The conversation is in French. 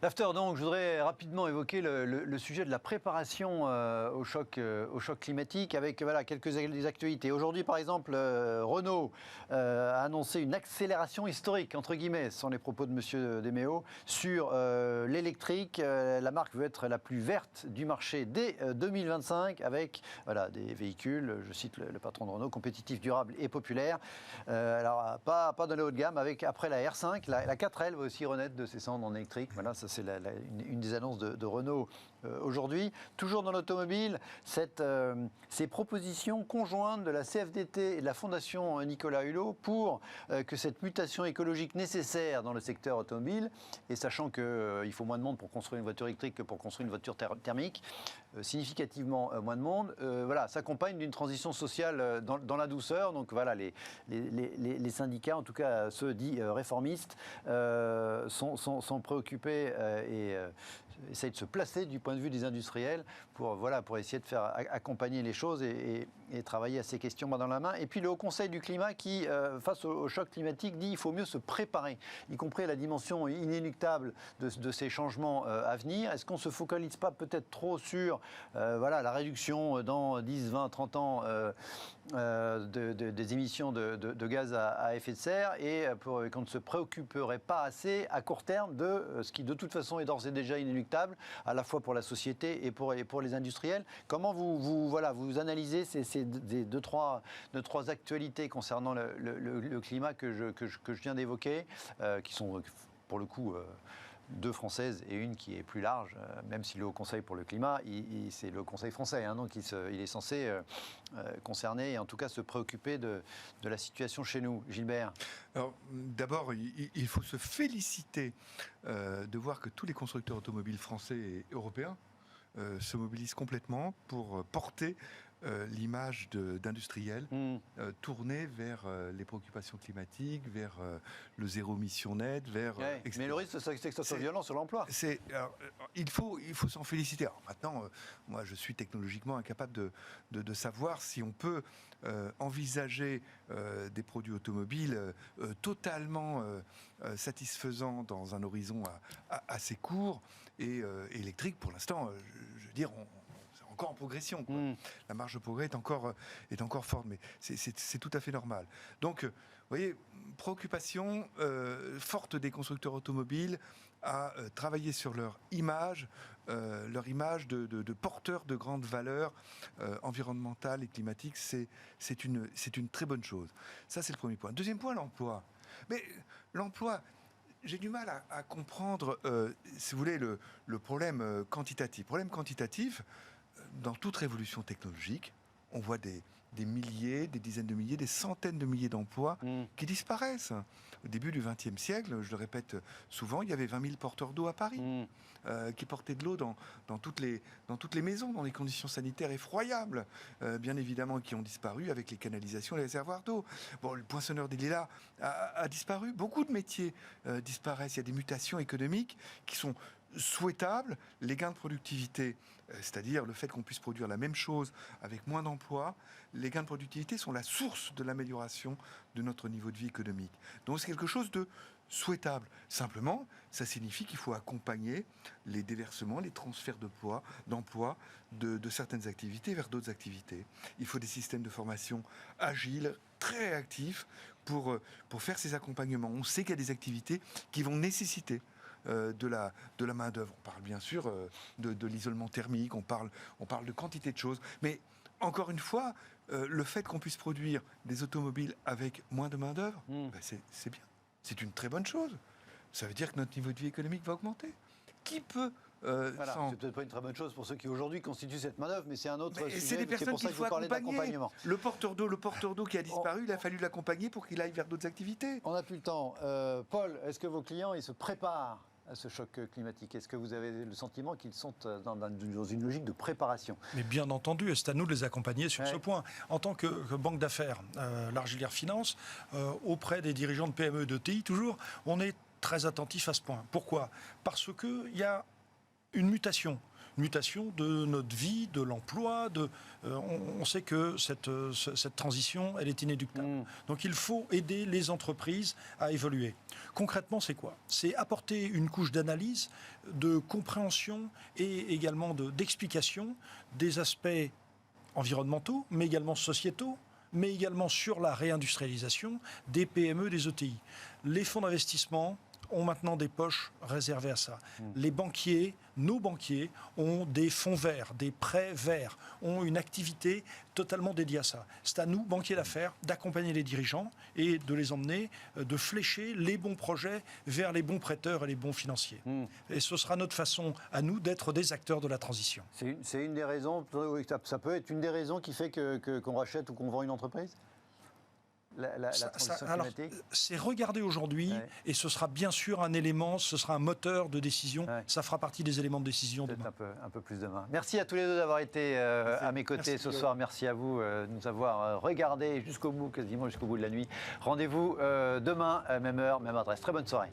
L'after, donc, je voudrais rapidement évoquer le sujet de la préparation au choc climatique avec quelques actualités. Aujourd'hui, par exemple, Renault a annoncé une accélération historique, entre guillemets, ce sont les propos de M. Desméaux, sur l'électrique. La marque veut être la plus verte du marché dès 2025 avec des véhicules, je cite le patron de Renault, compétitifs, durables et populaires. Alors, pas dans le haut de gamme, après la R5, la 4L va aussi renaître de ses cendres en électrique. Voilà, ça c'est une des annonces de Renault aujourd'hui. Toujours dans l'automobile, ces propositions conjointes de la CFDT et de la Fondation Nicolas Hulot pour que cette mutation écologique nécessaire dans le secteur automobile, et sachant qu'il faut moins de monde pour construire une voiture électrique que pour construire une voiture thermique, significativement moins de monde, s'accompagne d'une transition sociale dans la douceur. Donc voilà, les syndicats, en tout cas ceux dits réformistes, sont préoccupés et essayent de se placer du point de vue des industriels pour essayer de faire accompagner les choses et travailler à ces questions main dans la main. Et puis le Haut Conseil du climat qui, face au choc climatique, dit qu'il faut mieux se préparer, y compris à la dimension inéluctable de ces changements à venir. Est-ce qu'on ne se focalise pas peut-être trop sur la réduction dans 10, 20, 30 ans des émissions de gaz à effet de serre et qu'on ne se préoccuperait pas assez à court terme de ce qui de toute façon est d'ores et déjà inéluctable, à la fois pour la société et pour les industriels. Comment vous analysez ces deux, trois actualités concernant le climat que je viens d'évoquer, qui sont pour le coup deux françaises et une qui est plus large, même si le Haut Conseil pour le climat, c'est le Conseil français, donc il est censé concerner et en tout cas se préoccuper de la situation chez nous. Gilbert. Alors, d'abord, il faut se féliciter de voir que tous les constructeurs automobiles français et européens se mobilisent complètement pour porter l'image d'industriels tournés vers les préoccupations climatiques, vers le zéro émission net, vers... mais le risque, c'est que ça soit violent sur l'emploi. Il faut s'en féliciter. Alors maintenant, moi, je suis technologiquement incapable de savoir si on peut envisager des produits automobiles totalement satisfaisants dans un horizon assez court et électrique. Pour l'instant, je veux dire, c'est encore en progression, quoi. La marge de progrès est encore forte, mais c'est tout à fait normal. Donc, vous voyez, préoccupation forte des constructeurs automobiles à travailler sur leur image de porteurs de grandes valeurs environnementales et climatiques. C'est une très bonne chose. Ça, c'est le premier point. Deuxième point, l'emploi. Mais l'emploi... J'ai du mal à comprendre, si vous voulez, le problème quantitatif. Problème quantitatif, dans toute révolution technologique, on voit des milliers, des dizaines de milliers, des centaines de milliers d'emplois qui disparaissent. Au début du XXe siècle, je le répète souvent, il y avait 20 000 porteurs d'eau à Paris qui portaient de l'eau dans toutes les maisons, dans des conditions sanitaires effroyables, bien évidemment, qui ont disparu avec les canalisations et les réservoirs d'eau. Bon, le poinçonneur des lilas a disparu. Beaucoup de métiers disparaissent. Il y a des mutations économiques qui sont souhaitables. Les gains de productivité, c'est-à-dire le fait qu'on puisse produire la même chose avec moins d'emplois, les gains de productivité sont la source de l'amélioration de notre niveau de vie économique. Donc c'est quelque chose de souhaitable. Simplement, ça signifie qu'il faut accompagner les déversements, les transferts d'emploi de certaines activités vers d'autres activités. Il faut des systèmes de formation agiles, très réactifs pour faire ces accompagnements. On sait qu'il y a des activités qui vont nécessiter de la main-d'œuvre. On parle bien sûr de l'isolement thermique, on parle de quantité de choses, mais encore une fois, le fait qu'on puisse produire des automobiles avec moins de main-d'œuvre, c'est bien. C'est une très bonne chose. Ça veut dire que notre niveau de vie économique va augmenter. Qui peut c'est peut-être pas une très bonne chose pour ceux qui aujourd'hui constituent cette manœuvre, mais c'est un autre sujet. C'est des personnes qu'il faut accompagner. Le porteur d'eau qui a disparu, il a fallu l'accompagner pour qu'il aille vers d'autres activités. On n'a plus le temps. Paul, est-ce que vos clients ils se préparent à ce choc climatique? Est-ce que vous avez le sentiment qu'ils sont dans une logique de préparation? Mais bien entendu, et c'est à nous de les accompagner sur ce point. En tant que banque d'affaires, L'Argilière Finance, auprès des dirigeants de PME et de TI, toujours, on est très attentif à ce point. Pourquoi? Parce qu'il y a une mutation mutation de notre vie, de l'emploi. On sait que cette transition, elle est inéluctable. Donc il faut aider les entreprises à évoluer. Concrètement, c'est quoi? C'est apporter une couche d'analyse, de compréhension et également d'explication des aspects environnementaux, mais également sociétaux, mais également sur la réindustrialisation des PME, des ETI. Les fonds d'investissement ont maintenant des poches réservées à ça. Les banquiers, nos banquiers, ont des fonds verts, des prêts verts, ont une activité totalement dédiée à ça. C'est à nous, banquiers d'affaires, d'accompagner les dirigeants et de les emmener, de flécher les bons projets vers les bons prêteurs et les bons financiers. Et ce sera notre façon à nous d'être des acteurs de la transition. C'est une des raisons, ça peut être une des raisons qui fait qu'on rachète ou qu'on vend une entreprise? La transition climatique. C'est regardé aujourd'hui et ce sera bien sûr un élément, ce sera un moteur de décision. Ça fera partie des éléments de décision demain. Un peu plus demain. Merci à tous les deux d'avoir été à mes côtés ce soir. Merci à vous de nous avoir regardé jusqu'au bout, quasiment jusqu'au bout de la nuit. Rendez-vous demain, même heure, même adresse. Très bonne soirée.